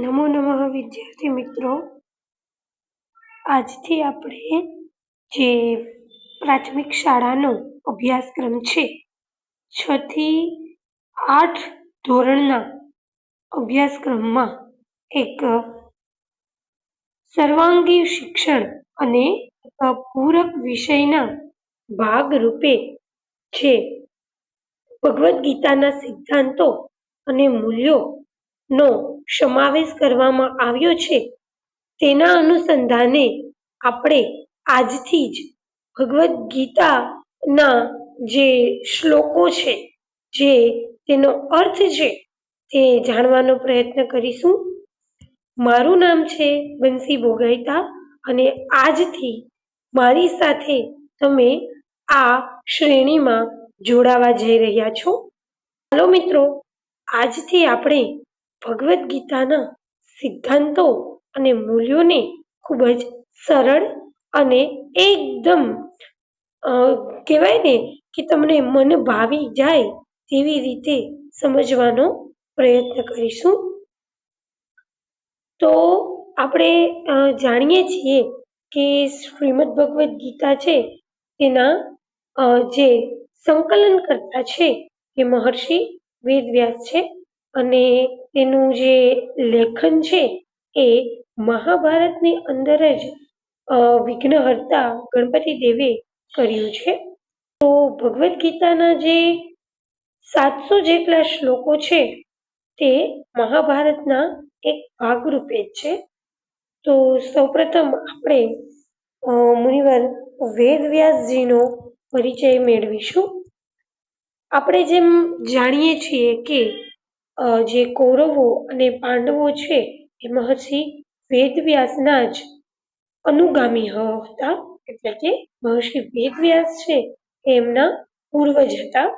નમો નમઃ વિદ્યાર્થી મિત્રો, આજથી આપણે જે પ્રાથમિક શાળાનો અભ્યાસક્રમ છે 6 થી 8 ધોરણના અભ્યાસક્રમમાં એક સર્વાંગી શિક્ષણ અને પૂરક વિષયના ભાગ રૂપે છે ભગવદ્ ગીતાના સિદ્ધાંતો અને મૂલ્યોનો સમાવેશ કરવામાં આવ્યો છે. તેના અનુસંધાને આપણે આજથી જ ભગવદ્ ગીતાના જે શ્લોકો છે, જે તેનો અર્થ છે, તે જાણવાનો પ્રયત્ન કરીશું. મારું નામ છે બંસી બોગાઈતા અને આજથી મારી સાથે તમે આ શ્રેણીમાં જોડાવા જઈ રહ્યા છો. ચાલો મિત્રો, આજથી આપણે ભગવદ્ ગીતાના સિદ્ધાંતો અને મૂલ્યોને ખૂબ જ સરળ અને એકદમ કહેવાય ને કે તમને મન ભાવી જાય તેવી રીતે સમજવાનો પ્રયત્ન કરીશું. તો આપણે જાણીએ છીએ કે શ્રીમદ ભગવદ્ ગીતા છે તેના જે સંકલન કરતા છે એ મહર્ષિ વેદવ્યાસ છે અને તેનું જે લેખન છે એ મહાભારતની અંદર જ વિઘ્નહર્તા ગણપતિ દેવે કર્યું છે. તો ભગવદ્ ગીતાના જે 700 જેટલા શ્લોકો છે તે મહાભારતના એક ભાગરૂપે જ છે. તો સૌપ્રથમ આપણે મુનિવર વેદવ્યાસજીનો પરિચય મેળવીશું. આપણે જેમ જાણીએ છીએ કે જે કૌરવો અને પાંડવો છે એ મહર્ષિ વેદવ્યાસના જ અનુગામી હતા, એટલે કે મહર્ષિ વેદવ્યાસ છે એમના પૂર્વજ હતા.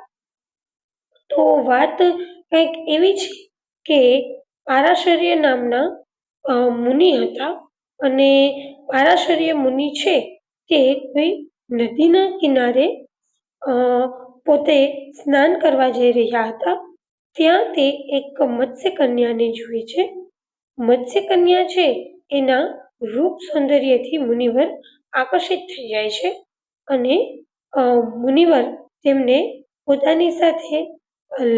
તો વાત કંઈક એવી છે કે પારાશર્ય નામના મુનિ હતા અને પારાશર્ય મુનિ છે તે કોઈ નદીના કિનારે પોતે સ્નાન કરવા જઈ રહ્યા હતા. ત્યાં તે એક મત્સ્ય કન્યાને જુએ છે. મત્સ્ય કન્યા છે એના રૂપ સૌંદર્યથી મુનિવર આકર્ષિત થઈ જાય છે અને મુનિવર તેમને પોતાની સાથે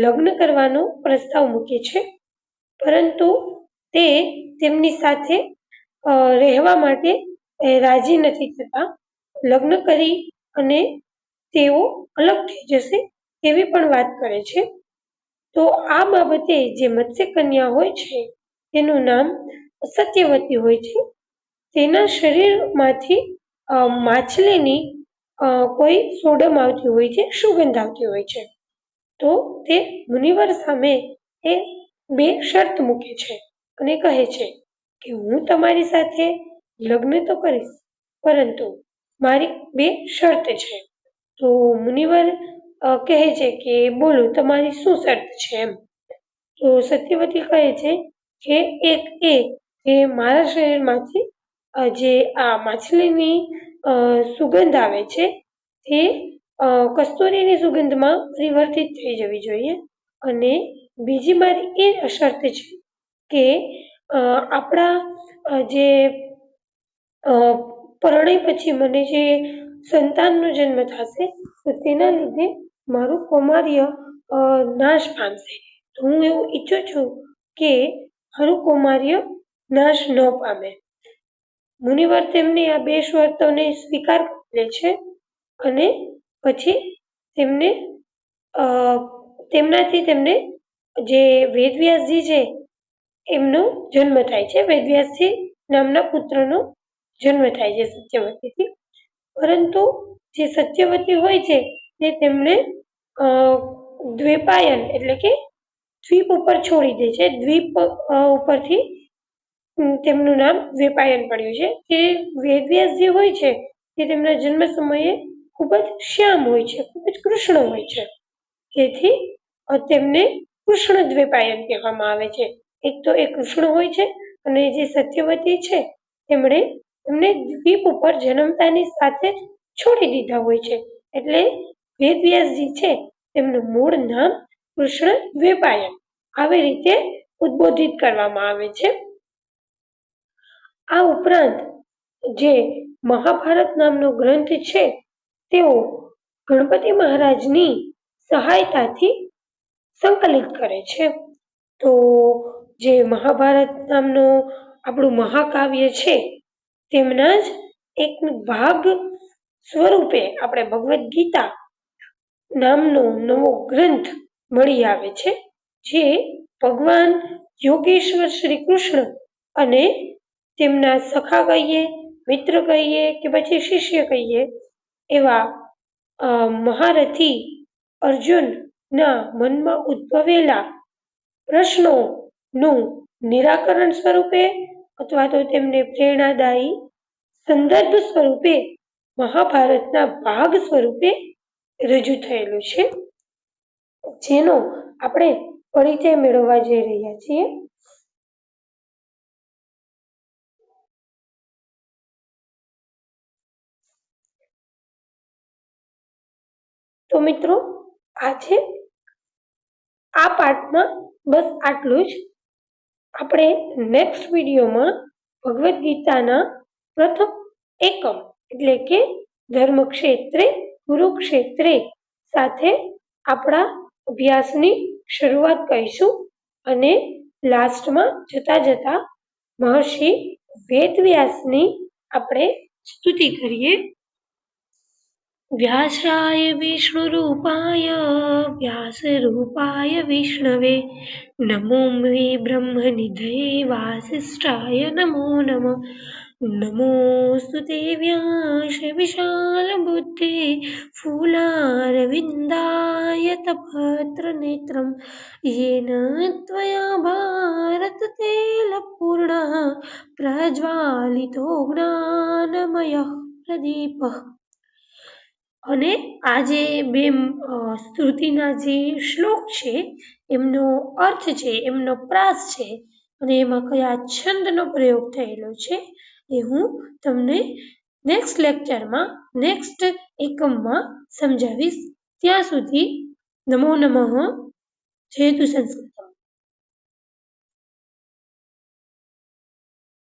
લગ્ન કરવાનો પ્રસ્તાવ મૂકે છે, પરંતુ તે તેમની સાથે રહેવા માટે રાજી નથી થતા. લગ્ન કરી અને તેઓ અલગ થઈ જશે તેવી પણ વાત કરે છે. તો આ બાબતે જે મત્સ્ય કન્યા હોય છે તેનું નામ સત્યવતી હોય છે. તેના શરીરમાંથી માછલીની કોઈ સોડમ આવતી હોય છે, સુગંધ આવતી હોય છે. તો તે મુનિવર સામે એ 2 શરત મૂકે છે અને કહે છે કે હું તમારી સાથે લગ્ન તો કરીશ, પરંતુ મારી 2 શરત છે. તો મુનિવર કહે છે કે બોલો, તમારી શું શરત છે એમ. તો સત્યવતી કહે છે કે એક એ મારા શરીરમાંથી જે આ માછલીની સુગંધ આવે છે તે કસ્તુરીની સુગંધમાં પરિવર્તિત થઈ જવી જોઈએ, અને બીજી મારી એ શરત છે કે આપણા જે પરણય પછી મને જે સંતાનનો જન્મ થશે તો તેના લીધે મારું કૌમાર્ય નાશ પામશે. તો હું એવું ઈચ્છું છું કે મારું કૌમાર્ય નાશ ન પામે. મુનિવર તેમની આ 2 શરતોને સ્વીકાર કરે છે અને પછી તેમનાથી તેમને જે વેદવ્યાસજી છે એમનો જન્મ થાય છે. વેદવ્યાસજી નામના પુત્રનો જન્મ થાય છે સત્યવતીથી. પરંતુ જે સત્યવતી હોય છે તે તેમને દ્વૈપાયન એટલે કે દ્વીપ ઉપર છોડી દે છે. દ્વીપ ઉપરથી તેમનું નામ દ્વૈપાયન પડ્યું છે. તે વેદવ્યાસ જે હોય છે તે તેમના જન્મ સમયે ખૂબ જ શ્યામ હોય છે, ખૂબ જ કૃષ્ણ હોય છે. તેથી તેમને કૃષ્ણ દ્વૈપાયન કહેવામાં આવે છે. એક તો એ કૃષ્ણ હોય છે અને જે સત્યવતી છે એમને દ્વીપ ઉપર જન્મતાની સાથે છોડી દીધા હોય છે. એટલે વેદવ્યાસજી છે તેમનું મૂળ નામ કૃષ્ણ દ્વૈપાયન આવી રીતે ઉદ્બોધિત કરવામાં આવે છે. આ ઉપરાંત જે મહાભારત નામનો ગ્રંથ છે તેઓ ગણપતિ મહારાજની સહાયતાથી સંકલિત કરે છે. તો જે મહાભારત નામનો આપણું મહાકાવ્ય છે તેમના જ એક ભાગ સ્વરૂપે આપણે ભગવદ્ ગીતા નામનો નવો ગ્રંથ મળી આવે છે, જે ભગવાન યોગેશ્વર શ્રી કૃષ્ણ અને તેમના સખા કહીએ, મિત્ર કહીએ કે પછી શિષ્ય કહીએ એવા મહારથી અર્જુનના મનમાં ઉદ્ભવેલા પ્રશ્નોનું નિરાકરણ સ્વરૂપે અથવા તો તેમને પ્રેરણાદાયી સંદર્ભ સ્વરૂપે મહાભારતના ભાગ સ્વરૂપે રજૂ થયેલું છે, જેનો આપણે પરિચય મેળવવા જઈ રહ્યા છીએ. તો મિત્રો, આજે આ પાઠમાં બસ આટલું જ. આપણે નેક્સ્ટ વિડીયોમાં ભગવદ્ ગીતાના પ્રથમ એકમ એટલે કે ધર્મક્ષેત્રે કુરુક્ષેત્રે સાથે આપણા અભ્યાસની શરૂઆત કરીશું અને લાસ્ટમાં જતા મહર્ષિ વેદવ્યાસની આપણે સ્તુતિ કરીએ. व्यासाय विष्णुरूपाय व्यासरूपाय विष्णवे नमो मे ब्रह्मनिधये वासिष्ठाय नमो नमः. नमोऽस्तु ते व्यास विशालबुद्धे फूलारविन्दाय तपत्रनेत्रं येन त्वया भारततेलपूर्णः प्रज्वालितो ज्ञानमयः प्रदीपः. અને આ જે બે સ્તુતિના જે શ્લોક છે એમનો અર્થ છે, એમનો પ્રાસ છે અને એમાં કયા છંદનો પ્રયોગ થયેલો છે એ હું તમને નેક્સ્ટ લેક્ચરમાં, નેક્સ્ટ એકમમાં સમજાવીશ. ત્યાં સુધી નમો નમઃ. જયતુ સંસ્કૃતમ.